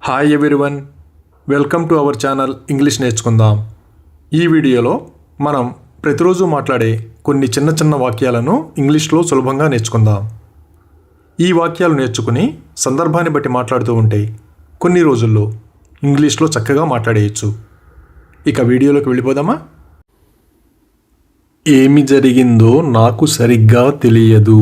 Hi everyone, welcome to our channel English నేర్చుకుందాం. ఈ వీడియోలో మనం ప్రతిరోజు మాట్లాడే కొన్ని చిన్న చిన్న వాక్యాలను ఇంగ్లీష్లో సులభంగా నేర్చుకుందాం. ఈ వాక్యాలు నేర్చుకుని సందర్భాన్ని బట్టి మాట్లాడుతూ ఉంటే కొన్ని రోజుల్లో ఇంగ్లీష్లో చక్కగా మాట్లాడేయచ్చు. ఇక వీడియోలోకి వెళ్ళిపోదామా? ఏమి జరిగిందో నాకు సరిగ్గా తెలియదు.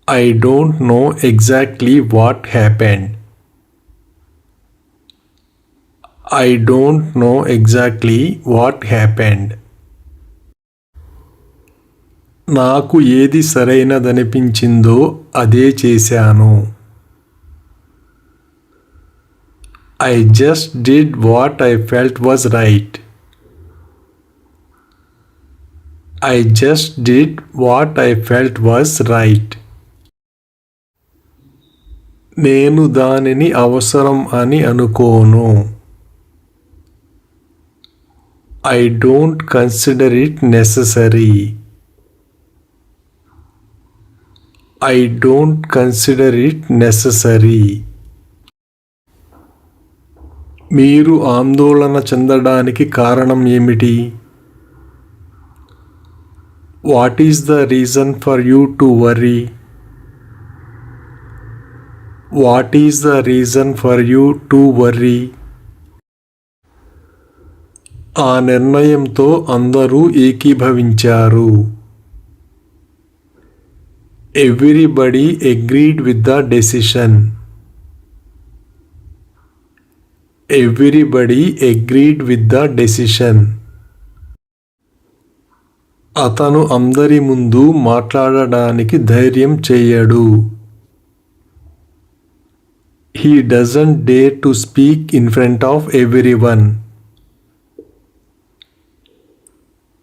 I don't know exactly what happened. I don't know exactly what happened. నాకు ఏది సరైనదనిపించిందో అదే చేశాను. I just did what I felt was right. I just did what I felt was right. నేను దానిని అవసరం అని అనుకోను. I don't consider it necessary. I don't consider it necessary. మీరు ఆందోళన చెందడానికి కారణం ఏమిటి? What is the reason for you to worry? What is the reason for you to worry? ఆ నిర్ణయంతో అందరూ ఏకీభవించారు. Everybody agreed with the decision. Everybody agreed with the decision. అతను అందరి ముందు మాట్లాడడానికి ధైర్యం చేయడు. He doesn't dare to speak in front of everyone.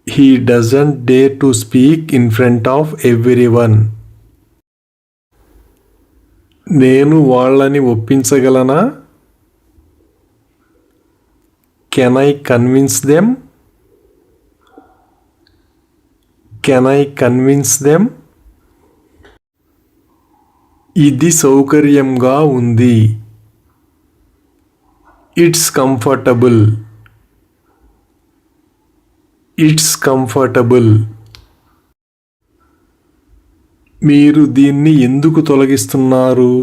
He doesn't dare to speak in front of everyone. నేను వాళ్ళని ఒప్పించగలనా? Can I convince them? Can I convince them? ఇది సౌకర్యంగా ఉంది. It's comfortable. It's comfortable. మీరు దీన్ని ఎందుకు తొలగిస్తున్నారు?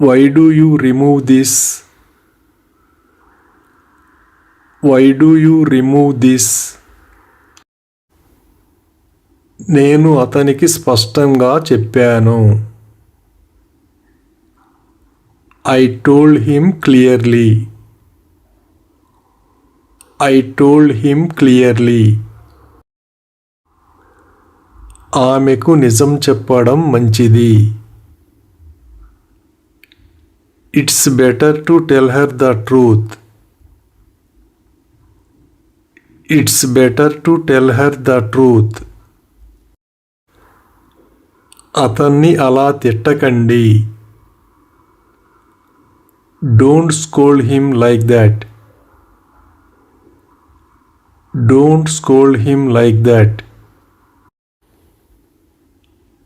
Why do you remove this? Why do you remove this? నేను అతనికి స్పష్టంగా చెప్పాను. I told him clearly. I told him clearly. ఆమెకు నిజం చెప్పడం మంచిది. It's better to tell her the truth. It's better to tell her the truth. అతన్ని అలా తిట్టకండి. Don't scold him like that. Don't scold him like that.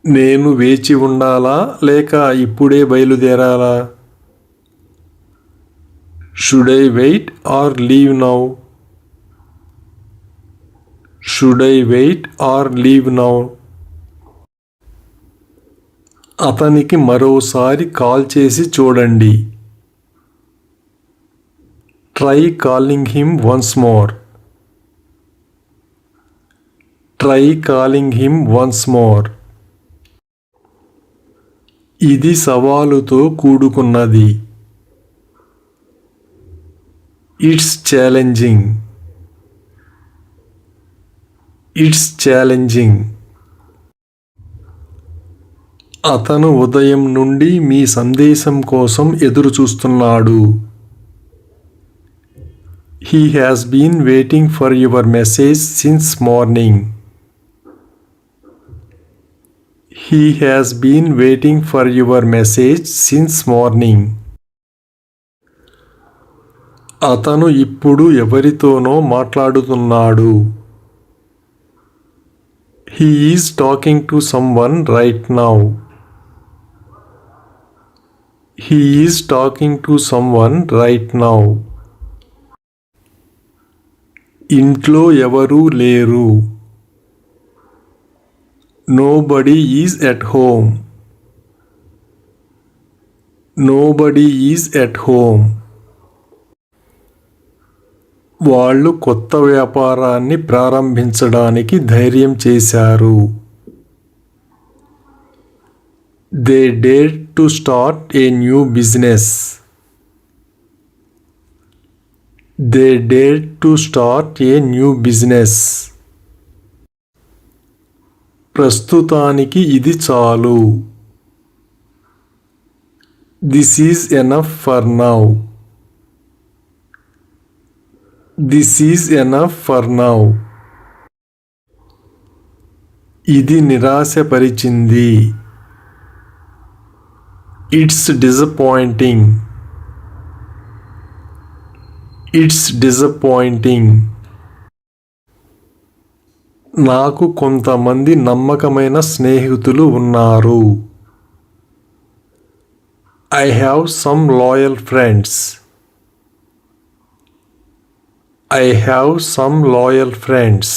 నేను వేచి ఉండాలా లేక ఇప్పుడే బయలుదేరాలా? Should I wait or leave now? Should I wait or leave now? అతనికి మరోసారి call చేసి చూడండి. Try calling him once more. Try calling him once more. ఇది సవాలుతో కూడుకున్నది. It's challenging. It's challenging. అతను ఉదయం నుండి మీ సందేశం కోసం ఎదురు చూస్తున్నాడు. He has been waiting for your message since morning. He has been waiting for your message since morning. అతను ఇప్పుడు ఎవరితోనో మాట్లాడుతున్నాడు. He is talking to someone right now. He is talking to someone right now. ఇంట్లో ఎవరూ లేరు. Nobody is at home. Nobody is at home. వాళ్ళు కొత్త వ్యాపారాన్ని ప్రారంభించడానికి ధైర్యం చేశారు. They dared to start a new business. They dared to start a new business. ప్రస్తుతానికి ఇది చాలు. This is enough for now. This is enough for now. ఇది నిరాశపరిచింది. It's disappointing. It's disappointing. నాకు కొంతమంది నమ్మకమైన స్నేహితులు ఉన్నారు. I have some loyal friends. I have some loyal friends.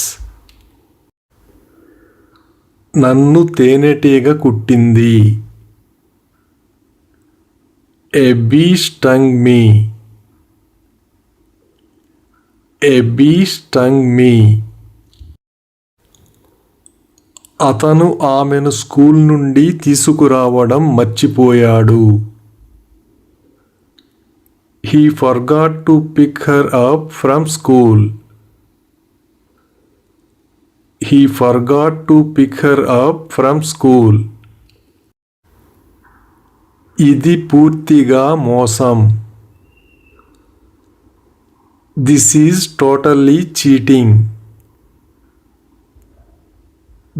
నన్ను తేనెటీగ కుట్టింది. A bee stung me. A bee stung me. అతను ఆమెను స్కూల్ నుండి తీసుకురావడం మర్చిపోయాడు. He forgot to pick her up from school. He forgot to pick her up from school. ఇది పూర్తిగా మోసం. This is totally cheating.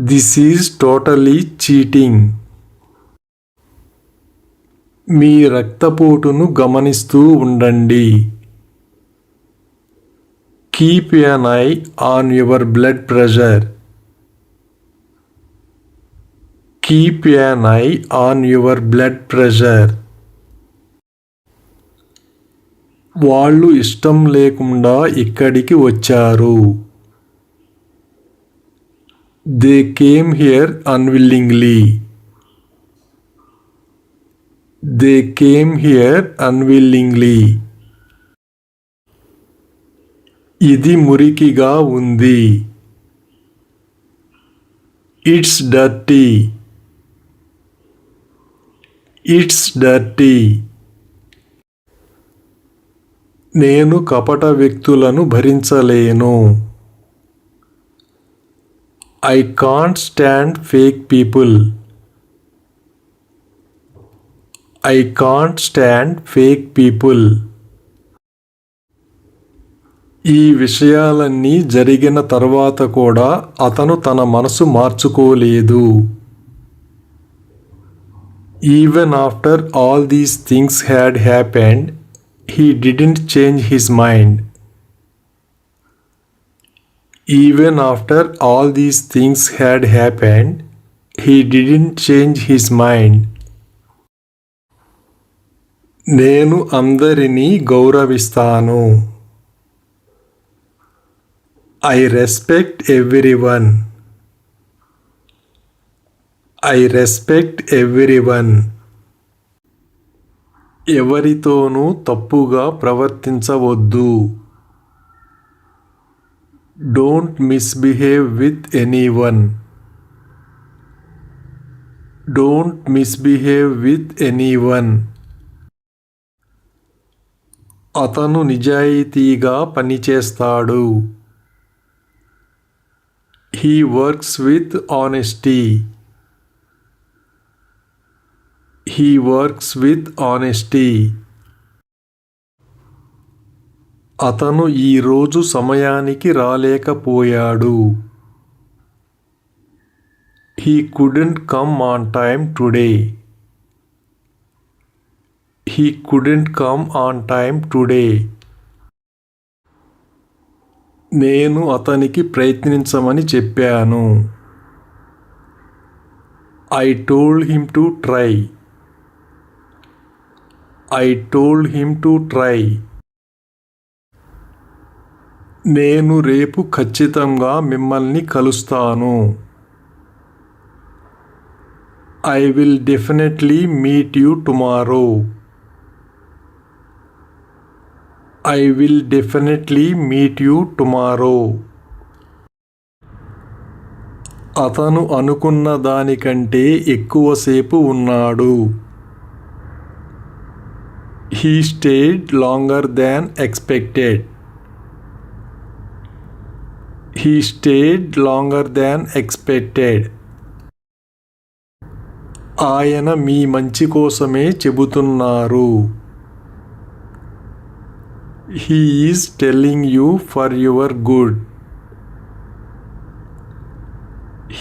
This is totally cheating. మీ రక్తపోటును గమనిస్తూ ఉండండి. Keep an eye on your blood pressure. Keep an eye on your blood pressure. వాళ్ళు ఇష్టం లేకుండా ఇక్కడికి వచ్చారు. They came here unwillingly. They came here unwillingly. ఇది మురికిగా ఉంది. It's dirty. It's dirty. నేను కపట వ్యక్తులను భరించలేను. I can't stand fake people. I can't stand fake people. ఈ విషయాలన్నీ జరిగిన తర్వాత కూడా అతను తన మనసు మార్చుకోలేదు. Even after all these things had happened, he didn't change his mind. Even after all these things had happened, he didn't change his mind. నేను అందరినీ గౌరవిస్తాను. I respect everyone. I respect everyone. ఎవరితోనూ తప్పుగా ప్రవర్తించవద్దు. Don't misbehave with anyone. Don't misbehave with anyone. అతను నిజాయితీగా పనిచేస్తాడు. He works with honesty. He works with honesty. అతను ఈరోజు సమయానికి రాలేకపోయాడు. He couldn't come on time today. He couldn't come on time today. నేను అతనికి ప్రయత్నించమని చెప్పాను. I told him to try. I told him to try. నేను రేపు ఖచ్చితంగా మిమ్మల్ని కలుస్తాను. I will definitely meet you tomorrow. I will definitely meet you tomorrow. అతను అనుకున్న దానికంటే ఎక్కువసేపు ఉన్నాడు. He stayed longer than expected. He stayed longer than expected. ఆయన మీ మంచి కోసమే చెబుతున్నారు. He is telling you for your good.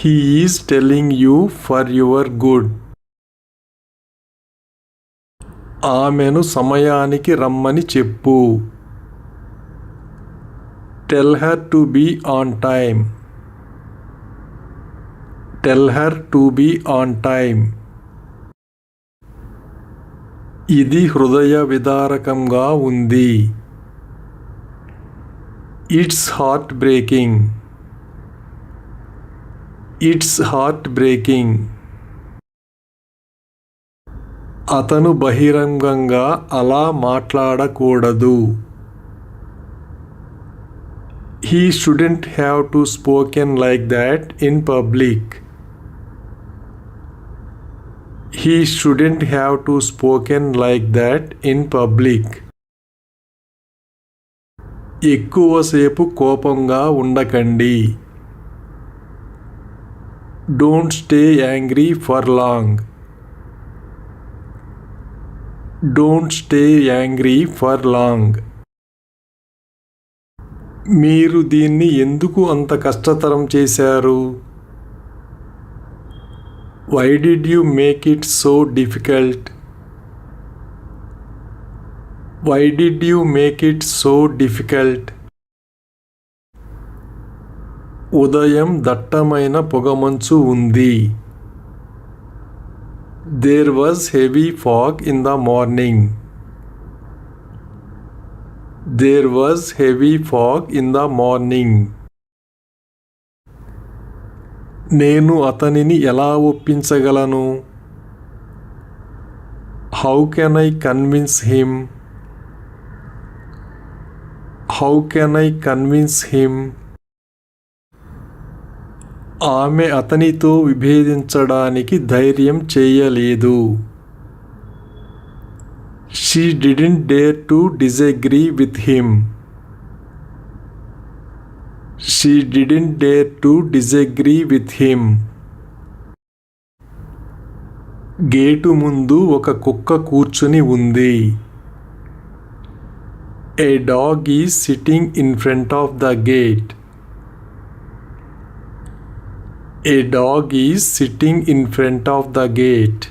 He is telling you for your good. ఆమెను సమయానికి రమ్మని చెప్పు. Tell her to be on time. Tell her to be on time. ఇది హృదయ విదారకంగా ఉంది. It's heartbreaking. It's heartbreaking. అతను బహిరంగంగా అలా మాట్లాడకూడదు. He shouldn't have to spoken like that in public. He shouldn't have to spoken like that in public. ఎక్కువసేపు కోపంగా ఉండకండి. Don't stay angry for long. Don't stay angry for long. మీరు దీన్ని ఎందుకు అంత కష్టతరం చేశారు? Why did you make it so difficult? Why did you make it so difficult? ఉదయం దట్టమైన పొగమంచు ఉంది. There was heavy fog in the morning. There was heavy fog in the morning. నేను అతనిని ఎలా ఒప్పించగలను? How can I convince him? How can I convince him? ఆమె అతనితో విభేదించడానికి ధైర్యం చేయలేదు. She didn't dare to disagree with him. She didn't dare to disagree with him. Gate ముందు ఒక కుక్క కూర్చుని ఉంది. A dog is sitting in front of the gate. A dog is sitting in front of the gate.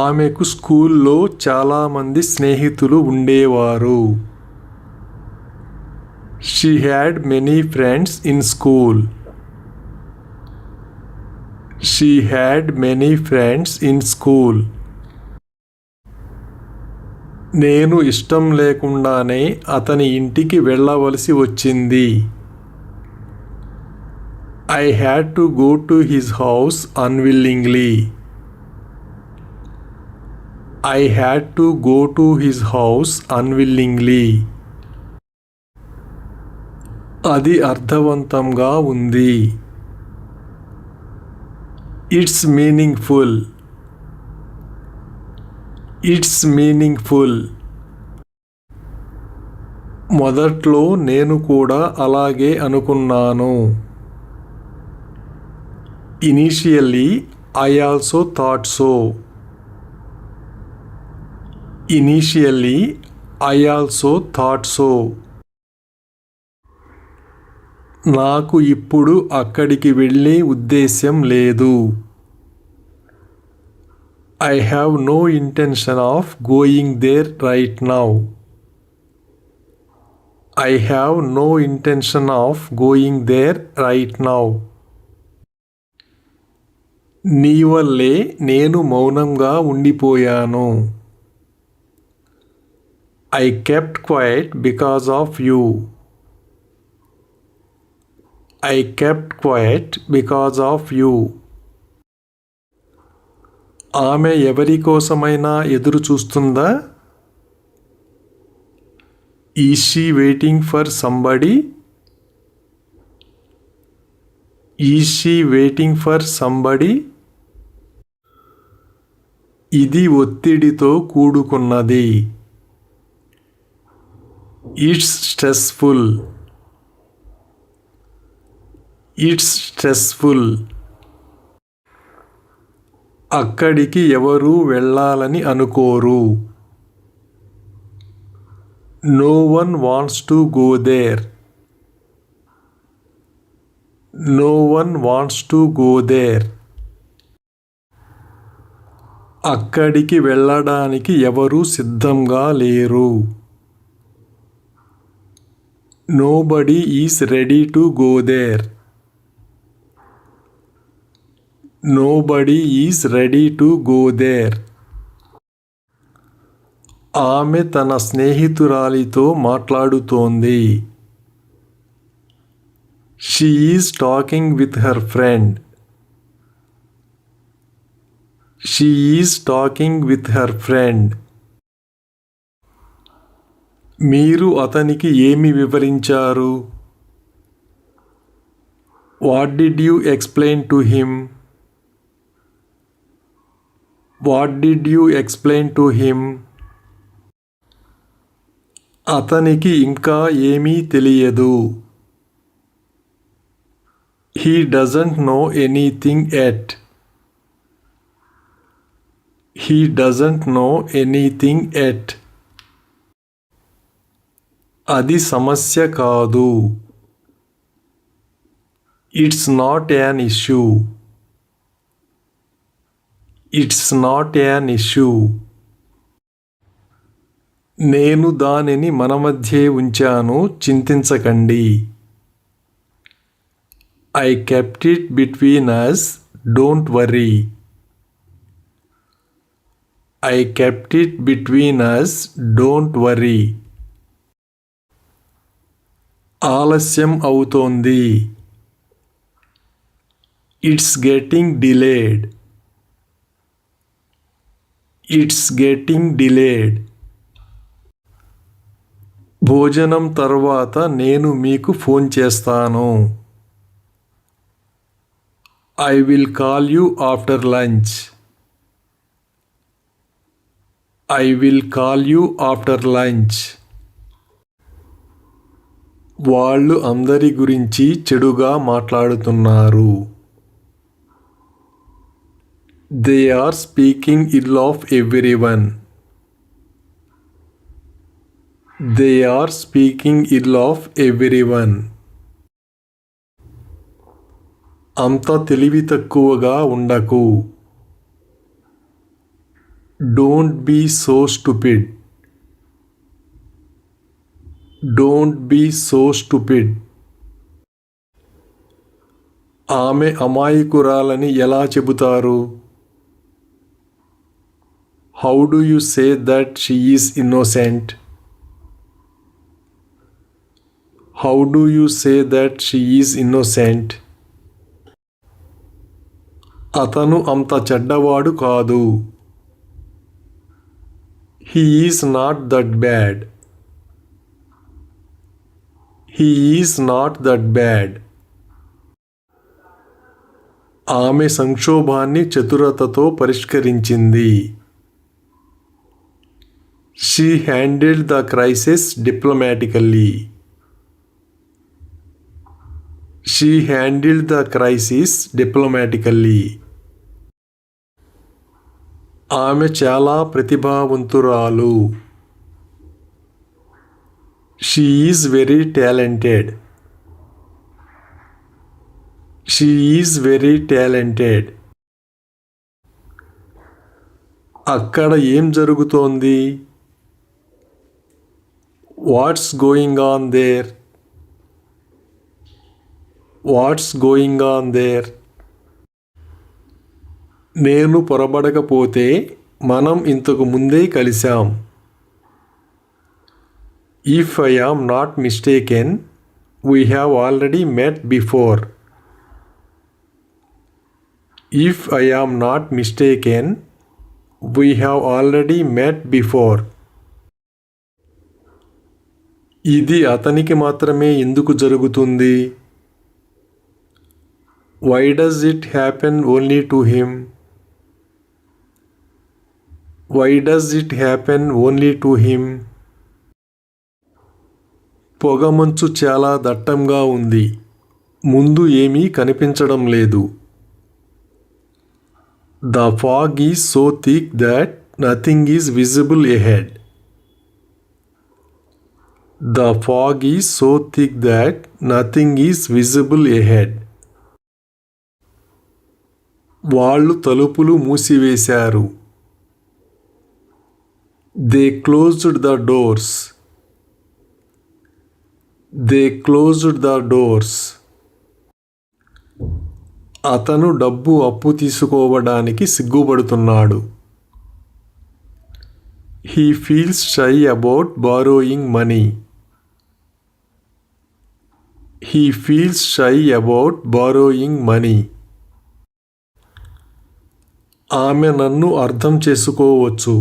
ఆమెకు స్కూల్లో చాలామంది స్నేహితులు ఉండేవారు. She had many friends in school. She had many friends in school. నేను ఇష్టం లేకుండానే అతని ఇంటికి వెళ్ళవలసి వచ్చింది. I had to go to his house unwillingly. I had to go to his house unwillingly. అది అర్థవంతంగా ఉంది. It's meaningful. It's meaningful. మొదట్లో నేను కూడా అలాగే అనుకున్నాను. Initially, I also thought so. Initially, I also thought so. నాకు ఇప్పుడు అక్కడికి వెళ్ళే ఉద్దేశ్యం లేదు. I have no intention of going there right now. I have no intention of going there right now. నీ వల్లే నేను మౌనంగా ఉండిపోయాను. I kept quiet because of you. I kept quiet because of you. ఆమె ఎవరి కోసమైనా ఎదురు చూస్తుందా? Is she waiting for somebody? Is she waiting for somebody? ఇది ఒత్తిడితో కూడుకున్నది. It's stressful. It's stressful. అక్కడికి ఎవరూ వెళ్ళాలని అనుకోరు. No one wants to go there. No one wants to go there. అక్కడికి వెళ్ళడానికి ఎవరూ సిద్ధంగా లేరు. Nobody is ready to go there. Nobody is ready to go there. ఆమె తన స్నేహితురాలితో మాట్లాడుతోంది. She is talking with her friend. She is talking with her friend. మీరు అతనికి ఏమి వివరించారు? What did you explain to him? What did you explain to him? అతనికి ఇంకా ఏమీ తెలియదు. He doesn't know anything yet. He doesn't know anything yet. అది సమస్య కాదు. It's not an issue. It's not an issue. నేను దానిని మన మధ్యే ఉంచాను, చింతించకండి. I kept it between us, don't worry. I kept it between us, don't worry. ఆలస్యం అవుతోంది. It's getting delayed. It's getting delayed. భోజనం తర్వాత నేను మీకు ఫోన్ చేస్తాను. I will call you after lunch. I will call you after lunch. వాళ్ళు అందరి గురించి చెడుగా మాట్లాడుతున్నారు. They are speaking ill of everyone. They are speaking ill of everyone. అంత తెలివి తక్కువగా ఉండకు. Don't be so stupid. Don't be so stupid. ఆమె అమాయకురాలని ఎలా చెబుతారు? How do you say that she is innocent? How do you say that she is innocent? అతను అంత చెడ్డవాడు కాదు. He is not that bad. He is not that bad. ఆమె సంక్షోభాన్ని చతురతతో పరిష్కరించింది. She handled the crisis diplomatically. She handled the crisis diplomatically. ఆమె చాలా ప్రతిభావంతురాలు. She is very talented. She is very talented. అక్కడ ఏం జరుగుతోంది? What's going on there? What's going on there? నేను పొరబడకపోతే మనం ఇంతకు ముందే కలిశాం. If I am not mistaken we have already met before. If I am not mistaken we have already met before. ఇది అతనికి మాత్రమే ఎందుకు జరుగుతుంది? Why does it happen only to him? Why does it happen only to him? పొగమంచు చాలా దట్టంగా ఉంది, ముందు ఏమీ కనిపించడం లేదు. The fog is so thick that nothing is visible ahead. The fog is so thick that nothing is visible ahead. వాళ్ళు తలుపులు మూసివేశారు. They closed the doors. They closed the doors. అతను డబ్బు అప్పు తీసుకోవడానికి సిగ్గుపడుతున్నాడు. He feels shy about borrowing money. He feels shy about borrowing money. ఆమె నన్ను అర్థం చేసుకోవచ్చు.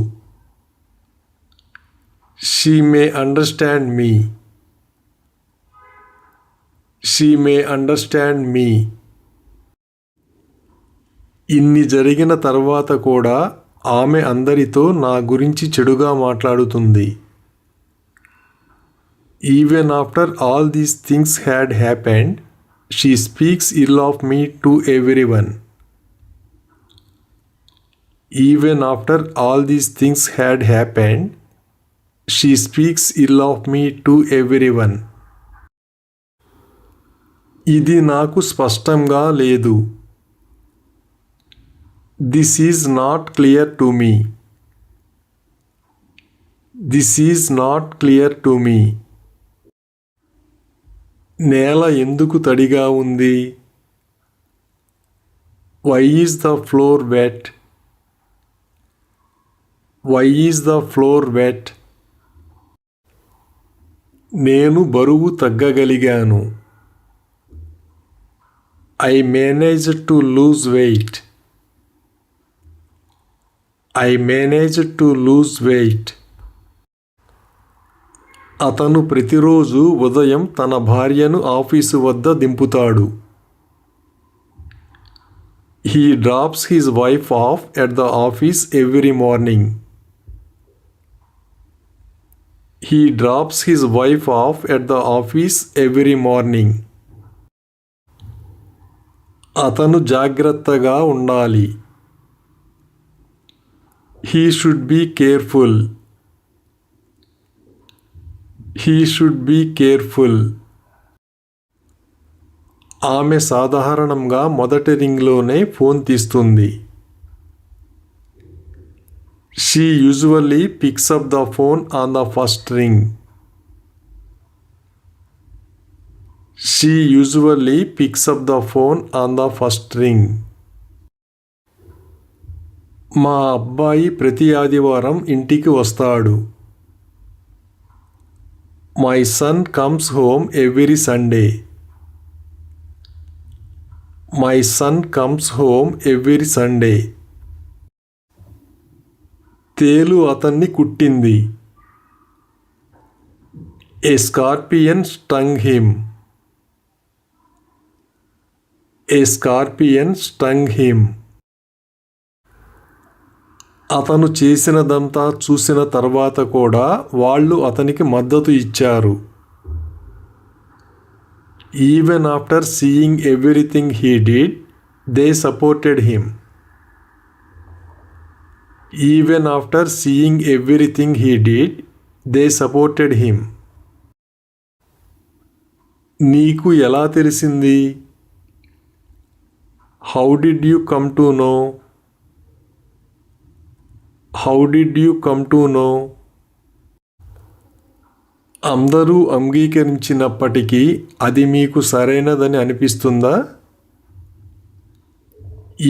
She may understand me. She may understand me. ఇన్ని జరిగిన తర్వాత కూడా ఆమె అందరితో నా గురించి చెడుగా మాట్లాడుతుంది. Even after all these things had happened she speaks ill of me to everyone. Even after all these things had happened, she speaks ill of me to everyone. ఇది నాకు స్పష్టంగా లేదు. This is not clear to me. This is not clear to me. నేల ఎందుకు తడిగా ఉంది? Why is the floor wet? Why is the floor wet? నేను బరువు తగ్గగలిగాను. I managed to lose weight. I managed to lose weight. అతను ప్రతిరోజు ఉదయం తన భార్యను ఆఫీసు వద్ద దింపుతాడు. He drops his wife off at the office every morning. He drops his wife off at the office every morning. అతను జాగ్రత్తగా ఉండాలి. He should be careful. He should be careful. ఆమె సాధారణంగా మొదటి రింగ్లోనే ఫోన్ తీస్తుంది. She usually picks up the phone on the first ring. She usually picks up the phone on the first ring. మా అబ్బాయి ప్రతి ఆదివారం ఇంటికి వస్తాడు. My son comes home every Sunday. My son comes home every Sunday. తేలు అతన్ని కుట్టింది. A scorpion stung him. A scorpion stung him. అతను చేసినదంతా చూసిన తర్వాత కూడా వాళ్ళు అతనికి మద్దతు ఇచ్చారు. Even after seeing everything he did, they supported him. Even after seeing everything he did, they supported him. నీకు ఎలా తెలిసింది? How did you come to know? How did you come to know? అందరూ అంగీకరించినప్పటికీ అది మీకు సరైనదని అనిపిస్తుందా?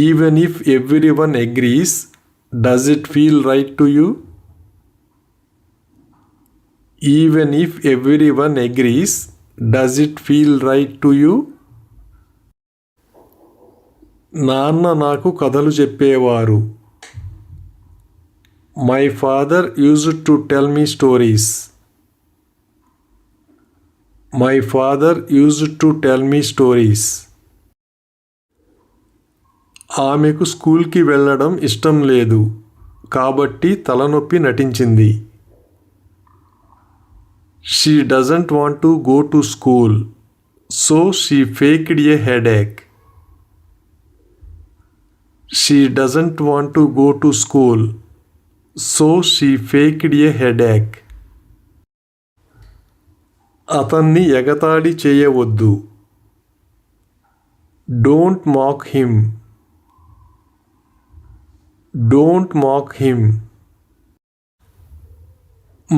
Even if everyone agrees, does it feel right to you? Even if everyone agrees, does it feel right to you? నాన్న నాకు కథలు చెప్పేవారు. My father used to tell me stories. My father used to tell me stories. ఆమెకు స్కూల్కి వెళ్ళడం ఇష్టం లేదు కాబట్టి తలనొప్పి నటించింది. She doesn't want to go to school, so she faked a headache. She doesn't want to go to school, so she faked a headache. అతన్ని ఎగతాళి చేయవద్దు. Don't mock him. Don't mock him.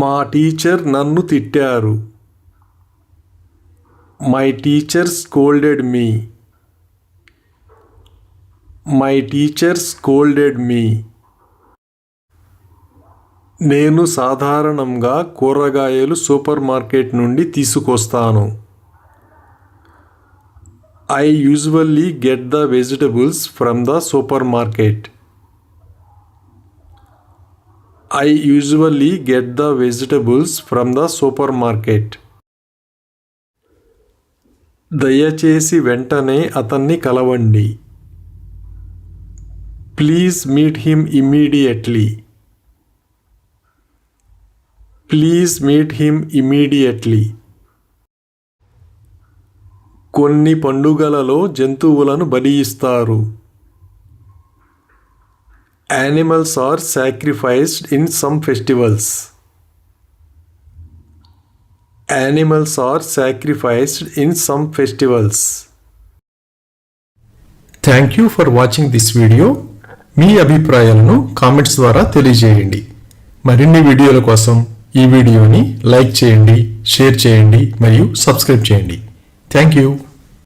మా టీచర్ నన్ను తిట్టారు. My teacher scolded me. My teacher scolded me. నేను సాధారణంగా కూరగాయలు super market నుండి తీసుకొస్తాను. I usually get the vegetables from the supermarket. I usually get the vegetables from the supermarket. దయచేసి వెంటనే అతన్ని కలవండి. Please meet him immediately. Please meet him immediately. కొన్ని పండుగలలో జంతువులను బలి ఇస్తారు. Animals are sacrificed in some festivals. Animals are sacrificed in some festivals. Thank you for watching this video. మీ అభిప్రాయాలను కామెంట్స్ ద్వారా తెలియజేయండి. మరిన్ని వీడియోల కోసం ఈ వీడియోని లైక్ చేయండి, షేర్ చేయండి మరియు సబ్స్క్రైబ్ చేయండి. Thank you.